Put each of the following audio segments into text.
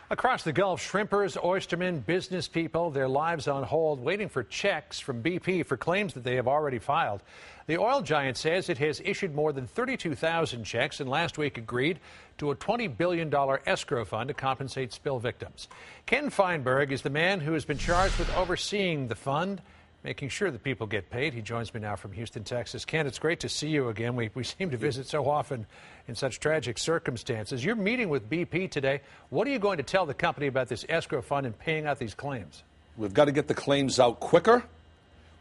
Across the Gulf, shrimpers, oystermen, business people, their lives on hold, waiting for checks from BP for claims that they have already filed. The oil giant says it has issued more than 32,000 checks and last week agreed to a $20 billion escrow fund to compensate spill victims. Ken Feinberg is the man who has been charged with overseeing the fund, making sure that people get paid. He joins me now from Houston, Texas. Ken, it's great to see you again. We seem to visit so often in such tragic circumstances. You're meeting with BP today. What are you going to tell the company about this escrow fund and paying out these claims? We've got to get the claims out quicker.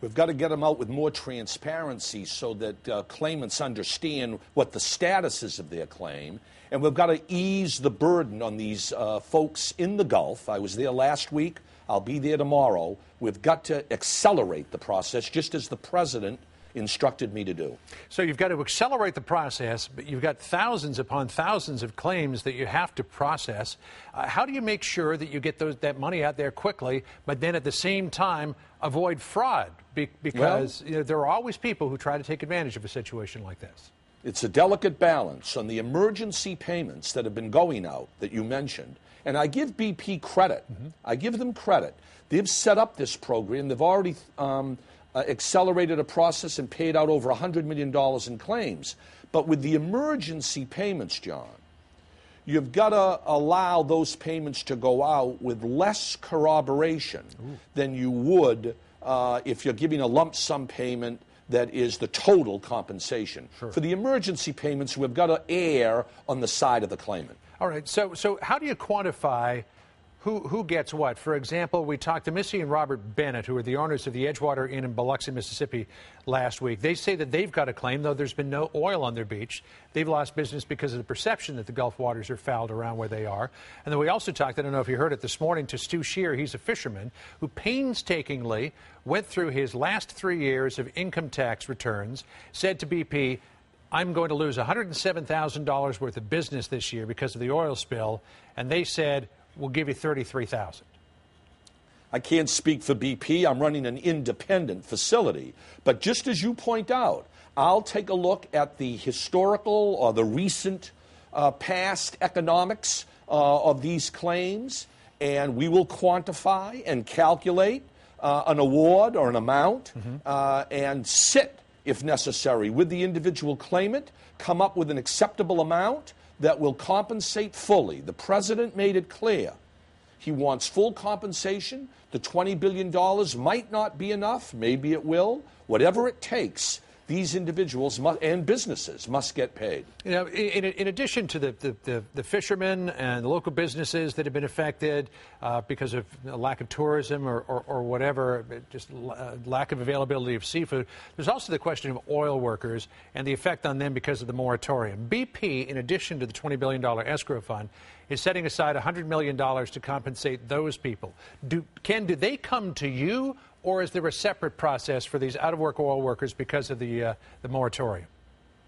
We've got to get them out with more transparency so that claimants understand what the status is of their claim. And we've got to ease the burden on these folks in the Gulf. I was there last week. I'll be there tomorrow. We've got to accelerate the process, just as the president instructed me to do. So you've got to accelerate the process, but you've got thousands upon thousands of claims that you have to process. How do you make sure that you get that money out there quickly, but then at the same time avoid fraud? Because there are always people who try to take advantage of a situation like this. It's a delicate balance on the emergency payments that have been going out that you mentioned. And I give BP credit. I give them credit. They've set up this program. They've already accelerated a process and paid out over $100 million in claims. But with the emergency payments, John, you've got to allow those payments to go out with less corroboration than you would if you're giving a lump sum payment that is the total compensation. Sure. For the emergency payments, we've got to err on the side of the claimant. All right. So how do you quantify who gets what? For example, we talked to Missy and Robert Bennett, who are the owners of the Edgewater Inn in Biloxi, Mississippi, last week. They say that they've got a claim, though there's been no oil on their beach. They've lost business because of the perception that the Gulf waters are fouled around where they are. And then we also talked, I don't know if you heard it this morning, to Stu Shear. He's a fisherman who painstakingly went through his last 3 years of income tax returns, said to BP, I'm going to lose $107,000 worth of business this year because of the oil spill. And they said, we'll give you $33,000. I can't speak for BP. I'm running an independent facility. But just as you point out, I'll take a look at the historical or the recent past economics of these claims, and we will quantify and calculate an award or an amount and sit, if necessary, with the individual claimant, come up with an acceptable amount that will compensate fully. The president made it clear. He wants full compensation. The $20 billion might not be enough. Maybe it will. Whatever it takes, these individuals and businesses must get paid. You know, in addition to the fishermen and the local businesses that have been affected because of lack of tourism or whatever, just lack of availability of seafood, there's also the question of oil workers and the effect on them because of the moratorium. BP, in addition to the $20 billion escrow fund, is setting aside $100 million to compensate those people. Do they come to you, or is there a separate process for these out-of-work oil workers because of the moratorium?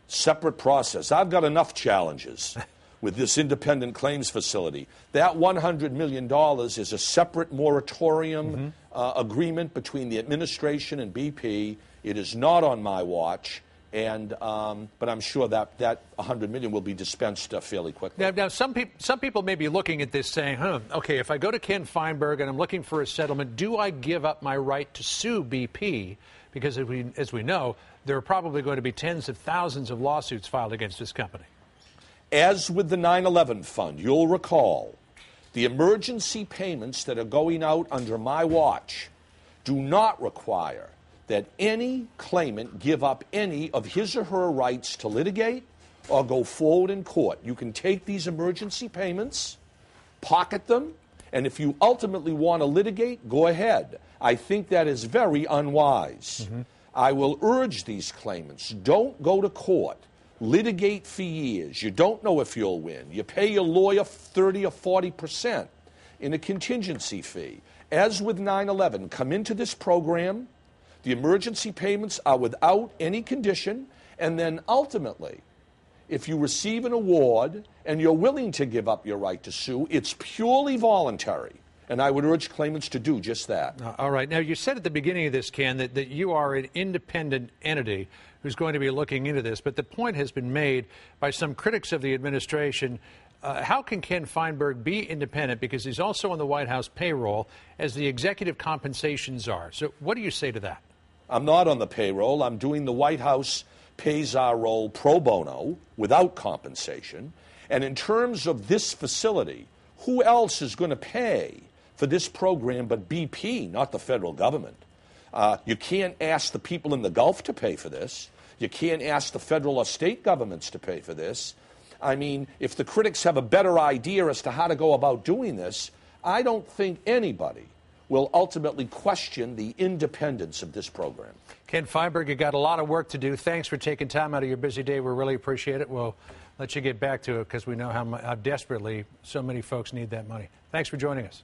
Separate process. I've got enough challenges with this independent claims facility. That $100 million is a separate moratorium agreement between the administration and BP. It is not on my watch. And but I'm sure that $100 million will be dispensed fairly quickly. Now, some people may be looking at this saying, okay, if I go to Ken Feinberg and I'm looking for a settlement, do I give up my right to sue BP? Because as we know, there are probably going to be tens of thousands of lawsuits filed against this company. As with the 9/11 fund, you'll recall, the emergency payments that are going out under my watch do not require that any claimant give up any of his or her rights to litigate or go forward in court. You can take these emergency payments, pocket them, and if you ultimately want to litigate, go ahead. I think that is very unwise. I will urge these claimants, don't go to court. Litigate for years. You don't know if you'll win. You pay your lawyer 30 or 40% in a contingency fee. As with 9/11, come into this program. The emergency payments are without any condition, and then ultimately, if you receive an award and you're willing to give up your right to sue, it's purely voluntary. And I would urge claimants to do just that. All right. Now, you said at the beginning of this, Ken, that you are an independent entity who's going to be looking into this. But the point has been made by some critics of the administration How can Ken Feinberg be independent? Because he's also on the White House payroll as the executive compensation czar. So what do you say to that? I'm not on the payroll. I'm doing the White House pays our role pro bono without compensation. And in terms of this facility, who else is going to pay for this program but BP, not the federal government? You can't ask the people in the Gulf to pay for this. You can't ask the federal or state governments to pay for this. I mean, if the critics have a better idea as to how to go about doing this, I don't think anybody will ultimately question the independence of this program. Ken Feinberg, you got a lot of work to do. Thanks for taking time out of your busy day. We really appreciate it. We'll let you get back to it because we know how desperately so many folks need that money. Thanks for joining us.